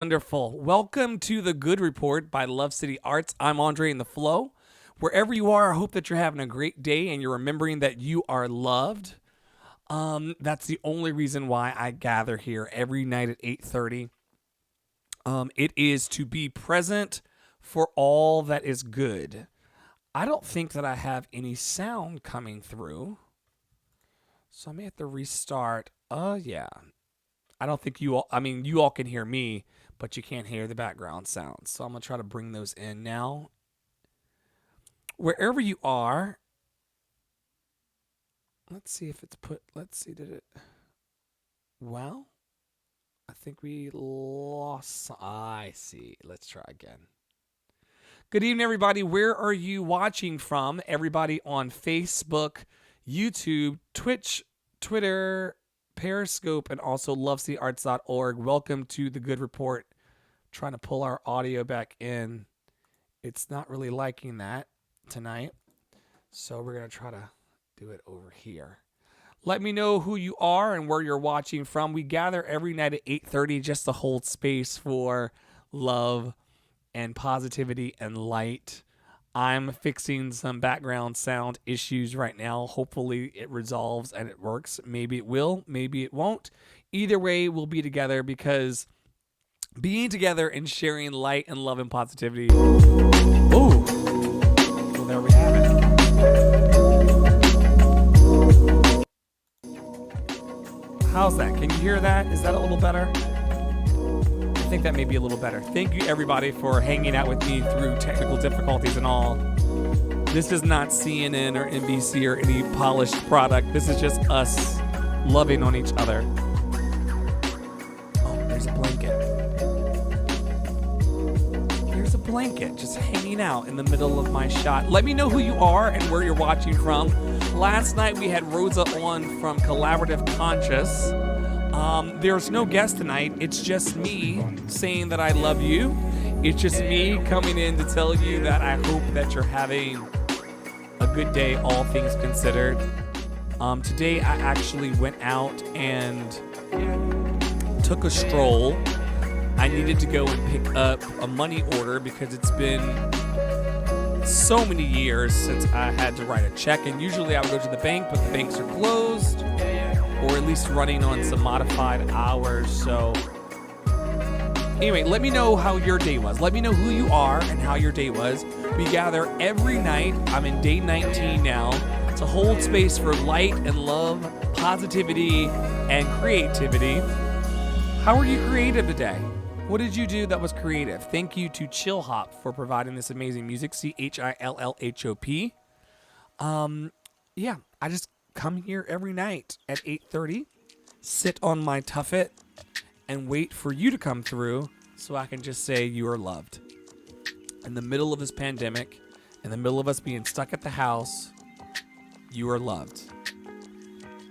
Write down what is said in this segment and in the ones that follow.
Wonderful. Welcome to the Good Report by Love City Arts. I'm Andre in the Flow. Wherever you are, I hope that you're having a great day and you're remembering that you are loved. That's the only reason why I gather here every night at 8:30. It is to be present for all that is good. I don't think that I have any sound coming through, so I may have to restart. Yeah. I don't think you all, you all can hear me, but you can't hear the background sounds. So I'm going to try to bring those in now. Wherever you are, let's see if it's did it? Well, I think we lost. I see. Let's try again. Good evening, everybody. Where are you watching from? Everybody on Facebook, YouTube, Twitch, Twitter, Periscope, and also lovecityarts.org. Welcome to the Good Report. Trying to pull our audio back in. It's not really liking that tonight, so we're going to try to do it over here. Let me know who you are and where you're watching from. We gather every night at 8:30 just to hold space for love and positivity and light. I'm fixing some background sound issues right now. Hopefully it resolves and it works. Maybe it will, maybe it won't. Either way, we'll be together because being together and sharing light and love and positivity. Ooh. Well, there we have it. How's that? Can you hear that? Is that a little better? I think that may be a little better. Thank you, everybody, for hanging out with me through technical difficulties and all. This is not CNN or NBC or any polished product. This is just us loving on each other. Oh, there's a blanket. There's a blanket just hanging out in the middle of my shot. Let me know who you are and where you're watching from. Last night we had Rosa on from Collaborative Conscious. There's no guest tonight. It's just me saying that I love you. It's just me coming in to tell you that I hope that you're having a good day, all things considered. Today I actually went out and took a stroll. I needed to go and pick up a money order because it's been so many years since I had to write a check. And usually I would go to the bank, but the banks are closed, or at least running on some modified hours. So anyway, let me know how your day was. Let me know who you are and how your day was. We gather every night. I'm in day 19 now to hold space for light and love, positivity, and creativity. How are you creative today? What did you do that was creative? Thank you to Chill Hop for providing this amazing music. CHILLHOP. I just come here every night at 8:30, sit on my tuffet, and wait for you to come through so I can just say you are loved. In the middle of this pandemic, in the middle of us being stuck at the house, you are loved.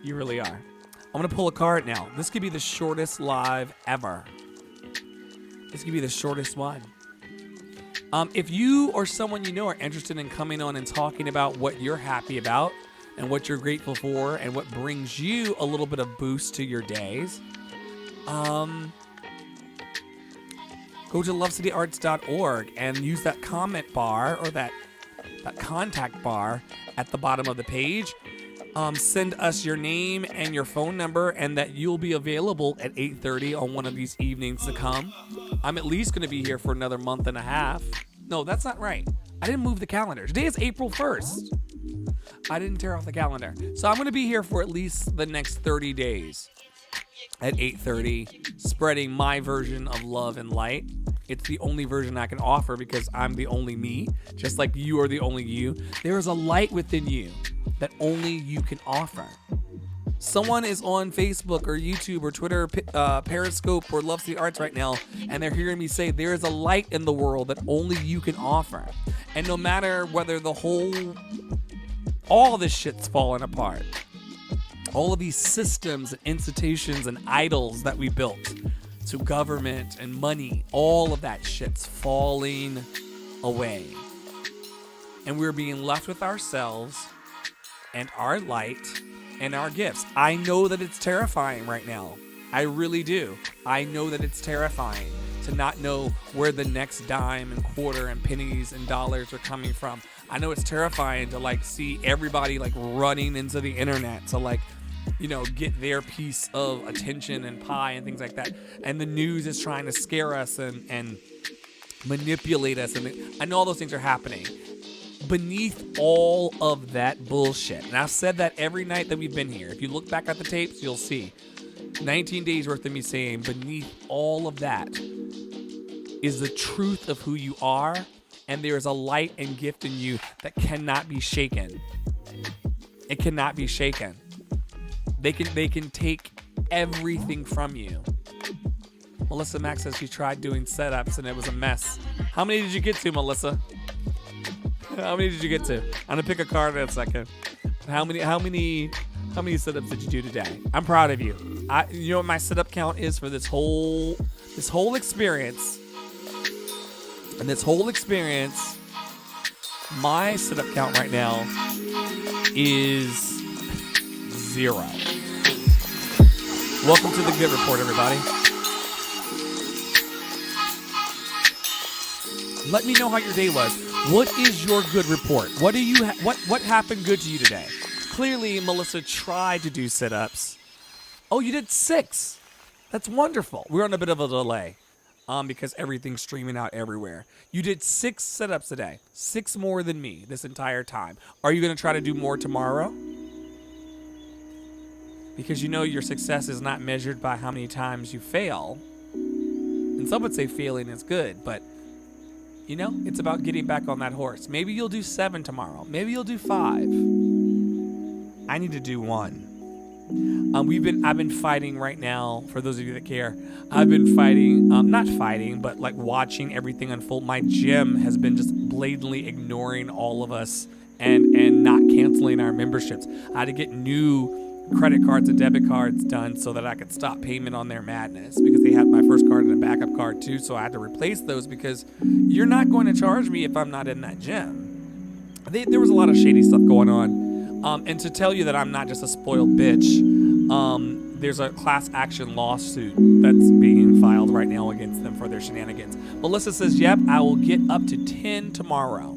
You really are. I'm going to pull a card now. This could be the shortest live ever. This could be the shortest one. If you or someone you know are interested in coming on and talking about what you're happy about and what you're grateful for and what brings you a little bit of boost to your days, go to lovecityarts.org and use that comment bar or that contact bar at the bottom of the page. Send us your name and your phone number and that you'll be available at 8:30 on one of these evenings to come. I'm at least going to be here for another month and a half. No, that's not right. I didn't move the calendar. Today is April 1st. I didn't tear off the calendar. So I'm going to be here for at least the next 30 days at 8:30, spreading my version of love and light. It's the only version I can offer because I'm the only me, just like you are the only you. There is a light within you that only you can offer. Someone is on Facebook or YouTube or Twitter, Periscope or Love City Arts right now, and they're hearing me say there is a light in the world that only you can offer. And no matter whether all this shit's falling apart, all of these systems and institutions and idols that we built to government and money, all of that shit's falling away. And we're being left with ourselves and our light and our gifts. I know that it's terrifying right now. I really do. I know that it's terrifying to not know where the next dime and quarter and pennies and dollars are coming from. I know it's terrifying to like see everybody like running into the internet to like, you know, get their piece of attention and pie and things like that. And the news is trying to scare us and manipulate us. And I know all those things are happening. Beneath all of that bullshit, and I've said that every night that we've been here. If you look back at the tapes, you'll see 19 days worth of me saying beneath all of that is the truth of who you are, and there is a light and gift in you that cannot be shaken. It cannot be shaken. They can take everything from you. Melissa Mack says she tried doing setups and it was a mess. How many did you get to, Melissa? How many did you get to? I'm gonna pick a card in a second. How many setups did you do today? I'm proud of you. You know what my setup count is for this whole experience. And this whole experience, my setup count right now is 0. Welcome to the Good Report, everybody. Let me know how your day was. What is your good report? What happened good to you today? Clearly, Melissa tried to do sit-ups. Oh, you did 6. That's wonderful. We're on a bit of a delay because everything's streaming out everywhere. You did 6 sit-ups today. 6 more than me this entire time. Are you going to try to do more tomorrow? Because you know your success is not measured by how many times you fail. And some would say failing is good, but you know, it's about getting back on that horse. Maybe you'll do 7 tomorrow. Maybe you'll do 5. I need to do 1. I've been fighting right now. For those of you that care, I've been fighting. Not fighting, but like watching everything unfold. My gym has been just blatantly ignoring all of us and not canceling our memberships. I had to get new credit cards and debit cards done so that I could stop payment on their madness, because they had my first card and a backup card too, so I had to replace those because you're not going to charge me if I'm not in that gym. There was a lot of shady stuff going on, and to tell you that I'm not just a spoiled bitch, there's a class action lawsuit that's being filed right now against them for their shenanigans. Melissa says, yep, I will get up to 10 tomorrow.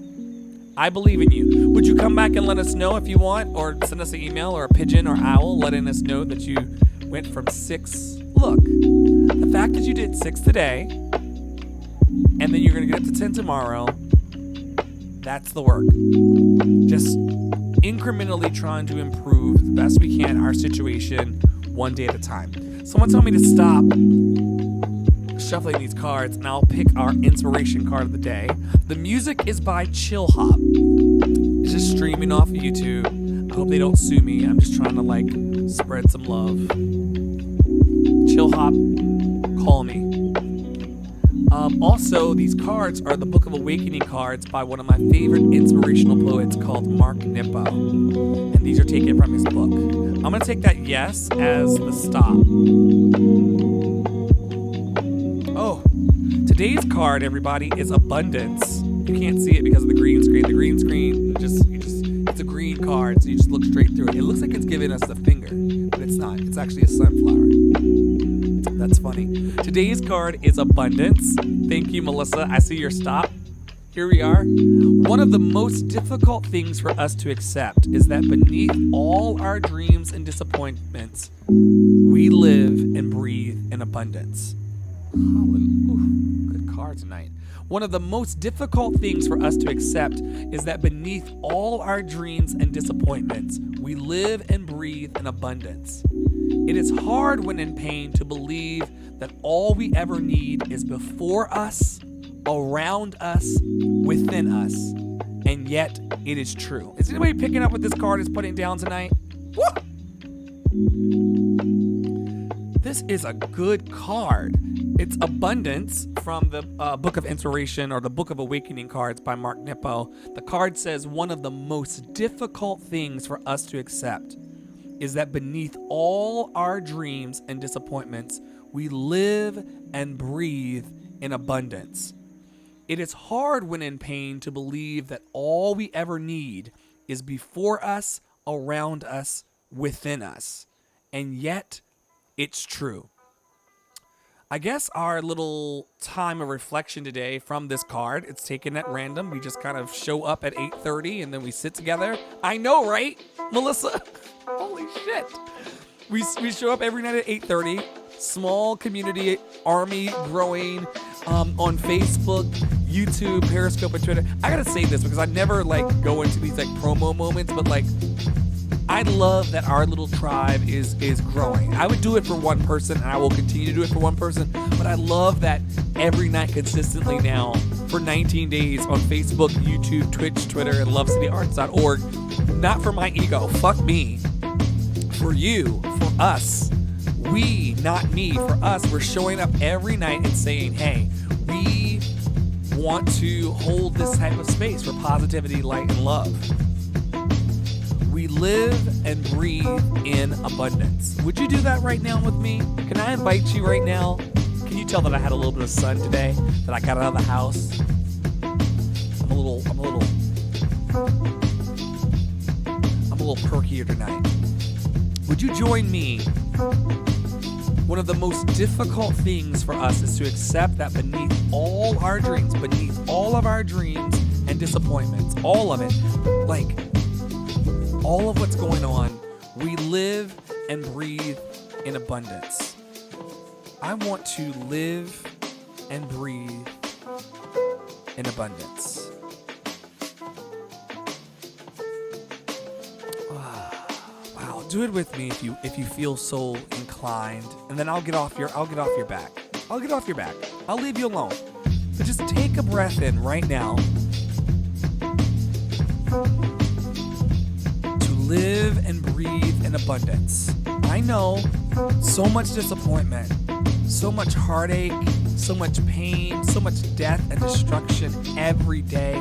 I believe in you. Would you come back and let us know if you want, or send us an email or a pigeon or owl letting us know that you went from 6? Look, the fact that you did 6 today and then you're going to get up to 10 tomorrow, that's the work. Just incrementally trying to improve the best we can our situation one day at a time. Someone told me to stop shuffling these cards, and I'll pick our inspiration card of the day. The music is by Chill Hop. It's just streaming off of YouTube. I hope they don't sue me. I'm just trying to like spread some love. Chill Hop, call me. Also, these cards are the Book of Awakening cards by one of my favorite inspirational poets called Mark Nippo. And these are taken from his book. I'm going to take that yes as the stop. Oh, today's card, everybody, is Abundance. You can't see it because of the green screen. The green screen, it's a green card, so you just look straight through it. It looks like it's giving us the finger, but it's not. It's actually a sunflower. That's funny. Today's card is Abundance. Thank you, Melissa. I see your stop. Here we are. One of the most difficult things for us to accept is that beneath all our dreams and disappointments, we live and breathe in abundance. Ooh, good card tonight. One of the most difficult things for us to accept is that beneath all our dreams and disappointments, we live and breathe in abundance. It is hard when in pain to believe that all we ever need is before us, around us, within us, and yet it is true. Is anybody picking up what this card is putting down tonight? Woo! This is a good card. It's Abundance from the Book of Inspiration, or the Book of Awakening cards by Mark Nippo. The card says one of the most difficult things for us to accept is that beneath all our dreams and disappointments, we live and breathe in abundance. It is hard when in pain to believe that all we ever need is before us, around us, within us. And yet, it's true. I guess our little time of reflection today from this card, it's taken at random. We just kind of show up at 8:30 and then we sit together. I know, right, Melissa? Holy shit. We show up every night at 8:30. Small community army growing on Facebook, YouTube, Periscope, and Twitter. I gotta say this because I never go into these promo moments, but I love that our little tribe is growing. I would do it for one person, and I will continue to do it for one person, but I love that every night consistently now for 19 days on Facebook, YouTube, Twitch, Twitter, and lovecityarts.org. Not for my ego. Fuck me. For you, for us. We, not me, for us, we're showing up every night and saying, hey, we want to hold this type of space for positivity, light, and love. We live and breathe in abundance. Would you do that right now with me? Can I invite you right now? Can you tell that I had a little bit of sun today? That I got out of the house? I'm a little perkier tonight. Would you join me? One of the most difficult things for us is to accept that beneath all our dreams, beneath all of our dreams and disappointments, all of it, all of what's going on, we live and breathe in abundance. I want to live and breathe in abundance. Wow, do it with me if you feel so inclined, and then I'll get off your back. I'll get off your back. I'll leave you alone. So just take a breath in right now. Live and breathe in abundance. I know so much disappointment, so much heartache, so much pain, so much death and destruction every day.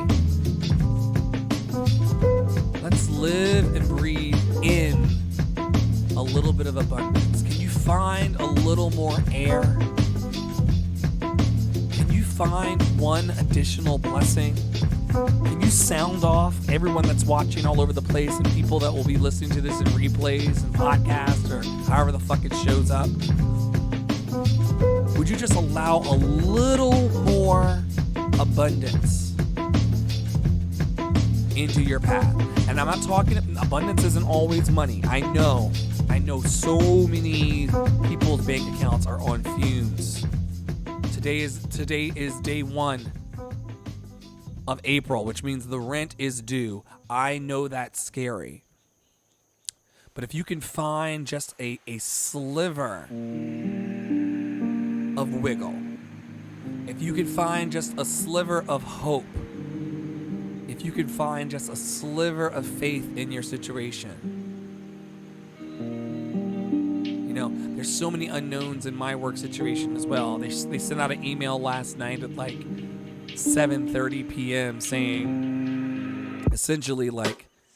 Let's live and breathe in a little bit of abundance. Can you find a little more air? Can you find one additional blessing? Can you sound off everyone that's watching all over the place and people that will be listening to this in replays and podcasts or however the fuck it shows up? Would you just allow a little more abundance into your path? And I'm not talking, abundance isn't always money. I know so many people's bank accounts are on fumes. Today is day 1 of April, which means the rent is due. I know that's scary. But if you can find just a sliver of wiggle, if you can find just a sliver of hope, if you can find just a sliver of faith in your situation, there's so many unknowns in my work situation as well. They sent out an email last night at 7:30 p.m. saying essentially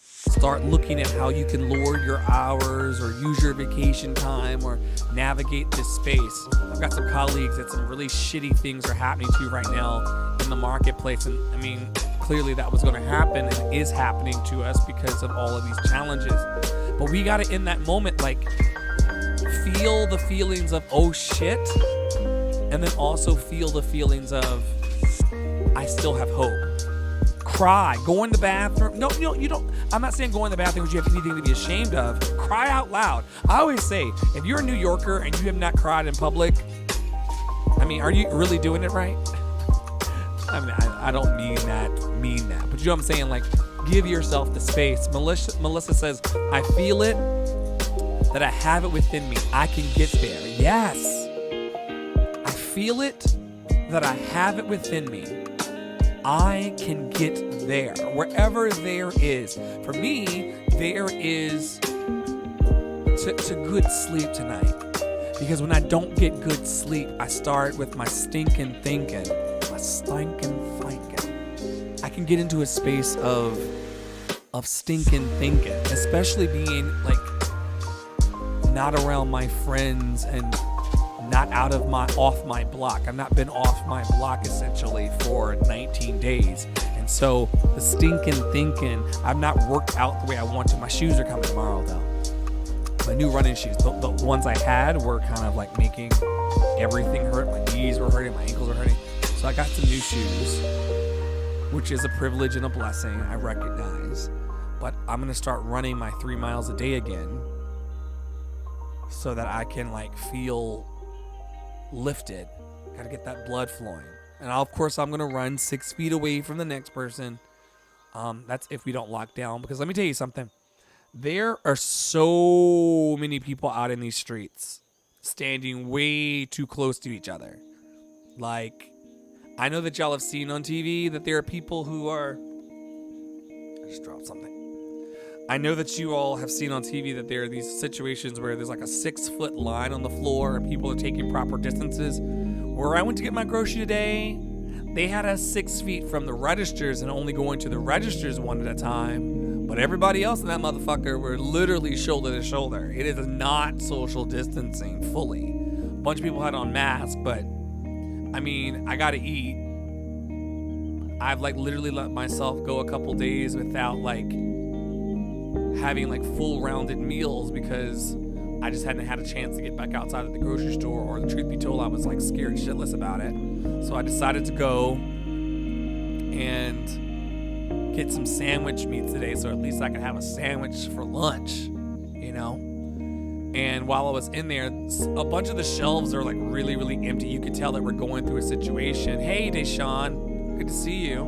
start looking at how you can lower your hours or use your vacation time or navigate this space. I've got some colleagues that some really shitty things are happening to right now in the marketplace, and clearly that was going to happen and is happening to us because of all of these challenges. But we got to, in that moment, feel the feelings of oh shit, and then also feel the feelings of I still have hope. Cry. Go in the bathroom. No, you don't. I'm not saying go in the bathroom because you have anything to be ashamed of. Cry out loud. I always say, if you're a New Yorker and you have not cried in public, are you really doing it right? I don't mean that. But you know what I'm saying? Give yourself the space. Melissa says, I feel it, that I have it within me. I can get there. Yes. I feel it, that I have it within me. I can get there. Wherever there is. For me, there is to good sleep tonight. Because when I don't get good sleep, I start with my stinking thinking. I can get into a space of stinking thinking. Especially being not around my friends and not off my block. I've not been off my block essentially for 19 days. And so the stinking thinking, I've not worked out the way I want to. My shoes are coming tomorrow though. My new running shoes. The ones I had were kind of making everything hurt. My knees were hurting, my ankles were hurting. So I got some new shoes, which is a privilege and a blessing, I recognize. But I'm going to start running my 3 miles a day again so that I can like feel lifted. Got to get that blood flowing. And of course, I'm going to run 6 feet away from the next person. That's if we don't lock down. Because let me tell you something. There are so many people out in these streets standing way too close to each other. Like, I know that y'all have seen on TV that there are people who are... I just dropped something. I know that you all have seen on TV that there are these situations where there's like a 6-foot line on the floor and people are taking proper distances. Where I went to get my grocery today, they had us 6 feet from the registers and only going to the registers one at a time. But everybody else in that motherfucker were literally shoulder to shoulder. It is not social distancing fully. A bunch of people had on masks, but I mean, I gotta eat. I've like literally let myself go a couple days without like having like full rounded meals because I just hadn't had a chance to get back outside of the grocery store, or the truth be told, I was like scared shitless about it. So I decided to go and get some sandwich meats today, so at least I could have a sandwich for lunch, you know? And while I was in there, a bunch of the shelves are like really, really empty. You could tell that we're going through a situation. Hey, Deshaun, good to see you.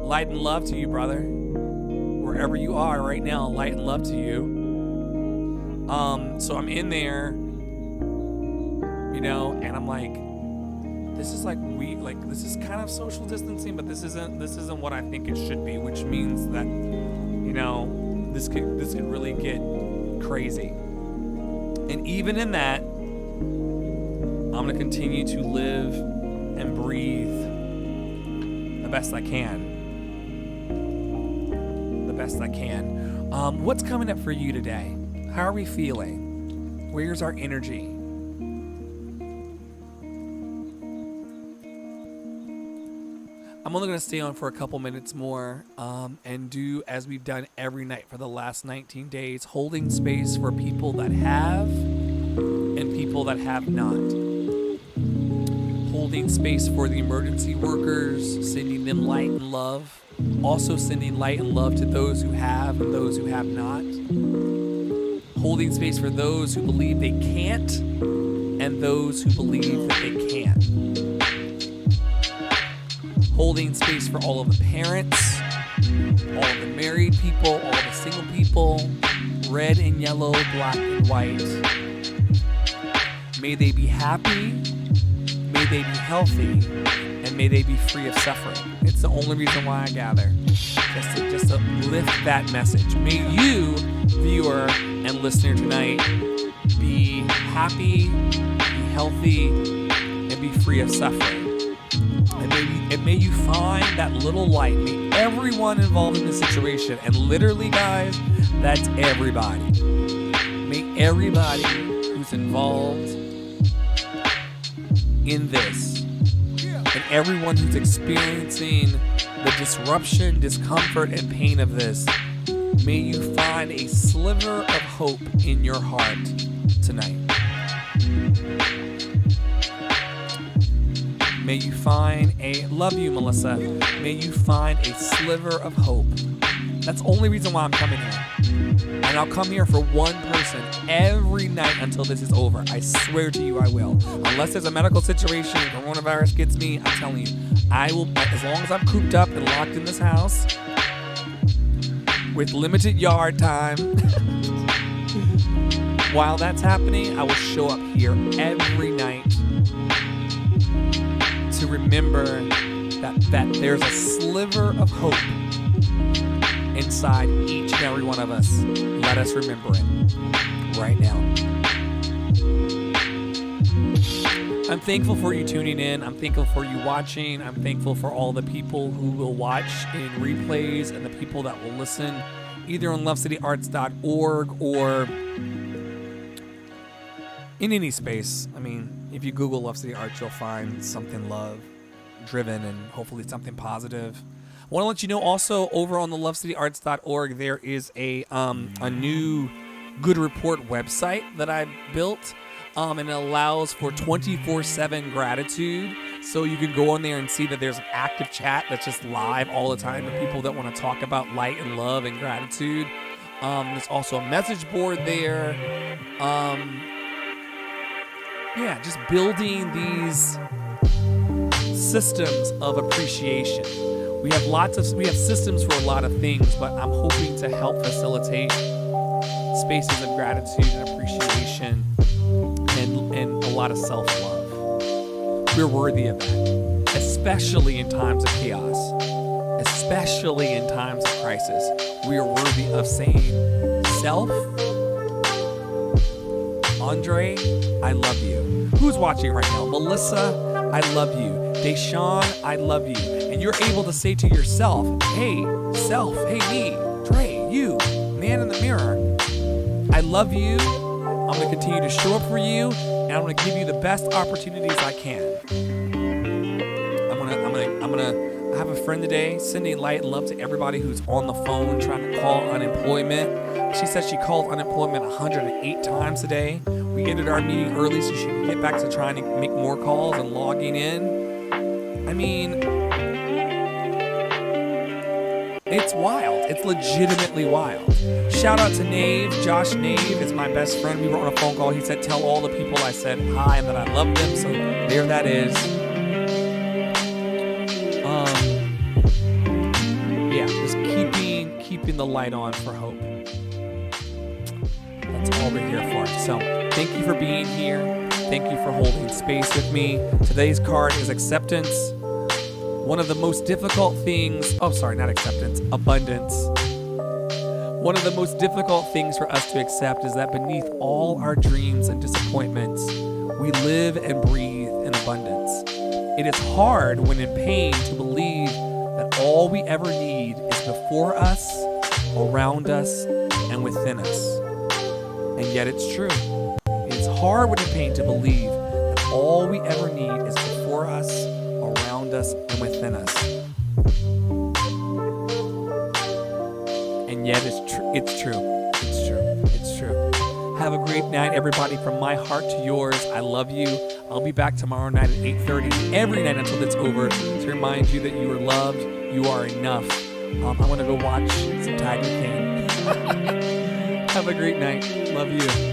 Light and love to you, brother. Wherever you are right now, light and love to you. So I'm in there, you know, and I'm like, this is like this is kind of social distancing, but this isn't what I think it should be, which means that, you know, this could really get crazy. And even in that, I'm gonna continue to live and breathe the best I can. What's coming up for you today? How are we feeling? Where's our energy? I'm only going to stay on for a couple minutes more and do as we've done every night for the last 19 days, holding space for people that have and people that have not. Holding space for the emergency workers, sending them light and love. Also sending light and love to those who have and those who have not. Holding space for those who believe they can't and those who believe that they can. Holding space for all of the parents, all of the married people, all of the single people, red and yellow, black and white. May they be happy, may they be healthy, and may they be free of suffering. It's the only reason why I gather. Just to lift that message. May you, viewer and listener tonight, be happy, be healthy, and be free of suffering. And may you find that little light. May everyone involved in this situation, and literally, guys, that's everybody. May everybody who's involved in this, and everyone who's experiencing the disruption, discomfort, and pain of this, may you find a sliver of hope in your heart tonight. May you find love you, Melissa. May you find a sliver of hope. That's the only reason why I'm coming here. And I'll come here for one person every night until this is over. I swear to you I will. Unless there's a medical situation, coronavirus gets me, I'm telling you, I will, as long as I'm cooped up and locked in this house with limited yard time, while that's happening, I will show up here every night to remember that there's a sliver of hope inside each and every one of us. Let us remember it right now. I'm thankful for you tuning in. I'm thankful for you watching. I'm thankful for all the people who will watch in replays and the people that will listen either on lovecityarts.org or in any space. I mean, if you Google Love City Arts, you'll find something love-driven and hopefully something positive. I want to let you know also over on the lovecityarts.org, there is a new Good Report website that I built. and it allows for 24/7 gratitude. So you can go on there and see that there's an active chat that's just live all the time for people that want to talk about light and love and gratitude. There's also a message board there. Just building these systems of appreciation. We have systems for a lot of things, but I'm hoping to help facilitate spaces of gratitude and appreciation and a lot of self-love. We're worthy of that, especially in times of chaos, especially in times of crisis. We are worthy of saying, self, Andre, I love you. Who's watching right now? Melissa, I love you. Deshaun, I love you. And you're able to say to yourself, hey, self, hey, me, Dre, you, man in the mirror, I love you. I'm going to continue to show up for you, and I'm going to give you the best opportunities I can. I have a friend today sending light and love to everybody who's on the phone trying to call unemployment. She said she called unemployment 108 times today. We ended our meeting early so she could get back to trying to make more calls and logging in. I mean, it's wild. It's legitimately wild. Shout out to Nave. Josh Nave is my best friend. We were on a phone call. He said, tell all the people I said hi and that I love them. So there that is. Just keeping the light on for hope. That's all we're here for. So thank you for being here. Thank you for holding space with me. Today's card is acceptance. One of the most difficult things, abundance. One of the most difficult things for us to accept is that beneath all our dreams and disappointments, we live and breathe in abundance. It is hard when in pain to believe that all we ever need is before us, around us, and within us. And yet it's true. It's hard when in pain to believe that all we ever need is before us, around us, and within us. And yet it's true. It's true. Have a great night, everybody. From my heart to yours, I love you. I'll be back tomorrow night at 8:30, every night until it's over, to remind you that you are loved, you are enough. I want to go watch some Tiger King. Have a great night. Love you.